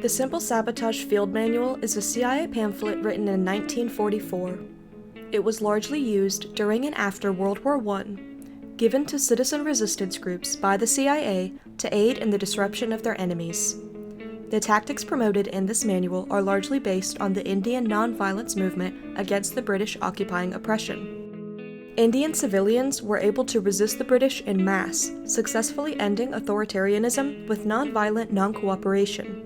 The Simple Sabotage Field Manual is a CIA pamphlet written in 1944. It was largely used during and after World War I, given to citizen resistance groups by the CIA to aid in the disruption of their enemies. The tactics promoted in this manual are largely based on the Indian nonviolence movement against the British occupying oppression. Indian civilians were able to resist the British in mass, successfully ending authoritarianism with nonviolent non-cooperation.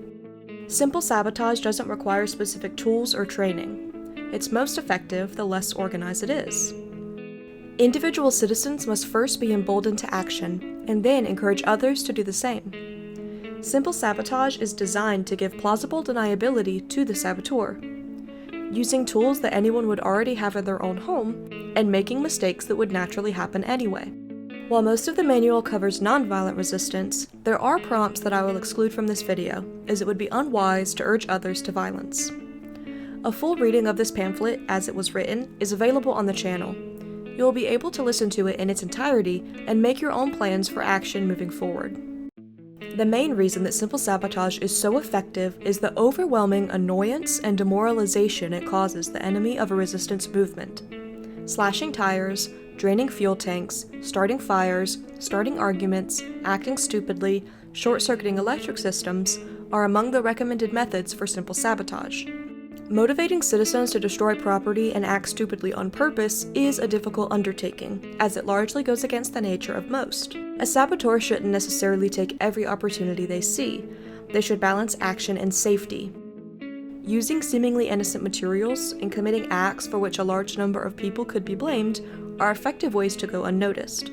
Simple sabotage doesn't require specific tools or training. It's most effective the less organized it is. Individual citizens must first be emboldened to action, and then encourage others to do the same. Simple sabotage is designed to give plausible deniability to the saboteur, using tools that anyone would already have in their own home, and making mistakes that would naturally happen anyway. While most of the manual covers nonviolent resistance, there are prompts that I will exclude from this video, as it would be unwise to urge others to violence. A full reading of this pamphlet, as it was written, is available on the channel. You will be able to listen to it in its entirety and make your own plans for action moving forward. The main reason that simple sabotage is so effective is the overwhelming annoyance and demoralization it causes the enemy of a resistance movement. Slashing tires, draining fuel tanks, starting fires, starting arguments, acting stupidly, short-circuiting electric systems are among the recommended methods for simple sabotage. Motivating citizens to destroy property and act stupidly on purpose is a difficult undertaking, as it largely goes against the nature of most. A saboteur shouldn't necessarily take every opportunity they see. They should balance action and safety. Using seemingly innocent materials and committing acts for which a large number of people could be blamed are effective ways to go unnoticed.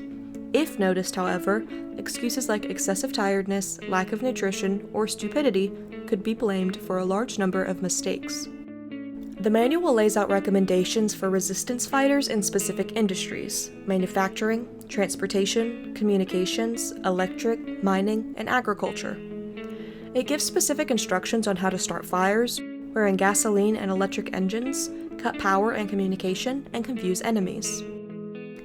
If noticed, however, excuses like excessive tiredness, lack of nutrition, or stupidity could be blamed for a large number of mistakes. The manual lays out recommendations for resistance fighters in specific industries: manufacturing, transportation, communications, electric, mining, and agriculture. It gives specific instructions on how to start fires, wearing gasoline and electric engines, cut power and communication, and confuse enemies.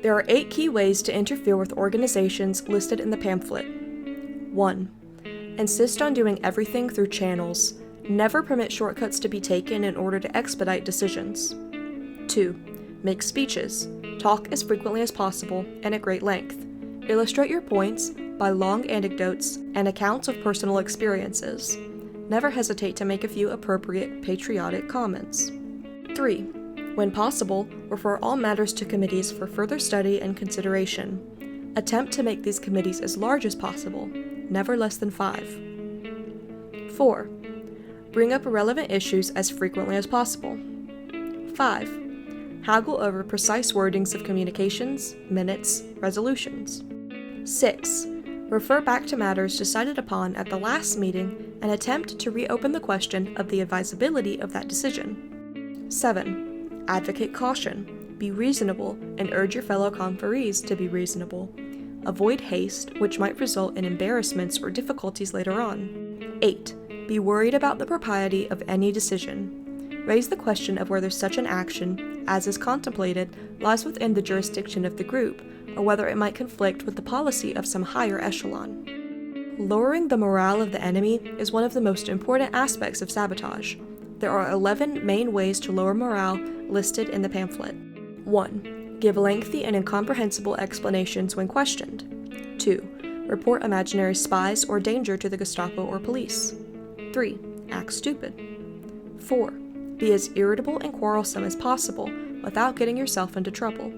There are 8 key ways to interfere with organizations listed in the pamphlet. 1. Insist on doing everything through channels. Never permit shortcuts to be taken in order to expedite decisions. 2. Make speeches. Talk as frequently as possible and at great length. Illustrate your points by long anecdotes and accounts of personal experiences. Never hesitate to make a few appropriate patriotic comments. 3. When possible, refer all matters to committees for further study and consideration. Attempt to make these committees as large as possible, never less than 5. 4. Bring up relevant issues as frequently as possible. 5. Haggle over precise wordings of communications, minutes, resolutions. 6. Refer back to matters decided upon at the last meeting and attempt to reopen the question of the advisability of that decision. 7. Advocate caution. Be reasonable and urge your fellow conferees to be reasonable. Avoid haste, which might result in embarrassments or difficulties later on. 8. Be worried about the propriety of any decision. Raise the question of whether such an action, as is contemplated, lies within the jurisdiction of the group, or whether it might conflict with the policy of some higher echelon. Lowering the morale of the enemy is one of the most important aspects of sabotage. There are 11 main ways to lower morale listed in the pamphlet. 1. Give lengthy and incomprehensible explanations when questioned. 2. Report imaginary spies or danger to the Gestapo or police. 3. Act stupid. 4. Be as irritable and quarrelsome as possible without getting yourself into trouble.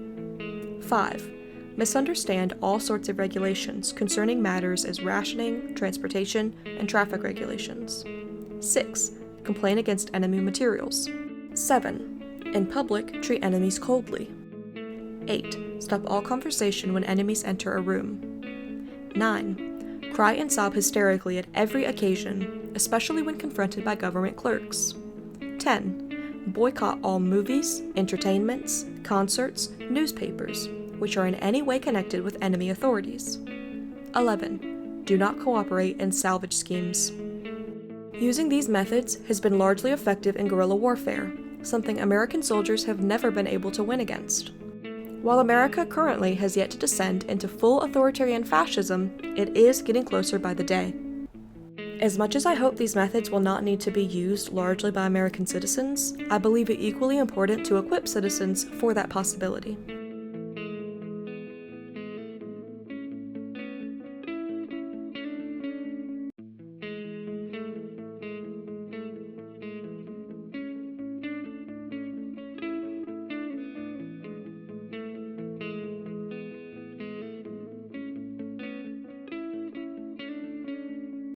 5. Misunderstand all sorts of regulations concerning matters as rationing, transportation, and traffic regulations. 6. Complain against enemy materials. 7. In public, treat enemies coldly. 8. Stop all conversation when enemies enter a room. 9. Cry and sob hysterically at every occasion, especially when confronted by government clerks. 10. Boycott all movies, entertainments, concerts, newspapers, which are in any way connected with enemy authorities. 11. Do not cooperate in salvage schemes. Using these methods has been largely effective in guerrilla warfare, something American soldiers have never been able to win against. While America currently has yet to descend into full authoritarian fascism, it is getting closer by the day. As much as I hope these methods will not need to be used largely by American citizens, I believe it equally important to equip citizens for that possibility.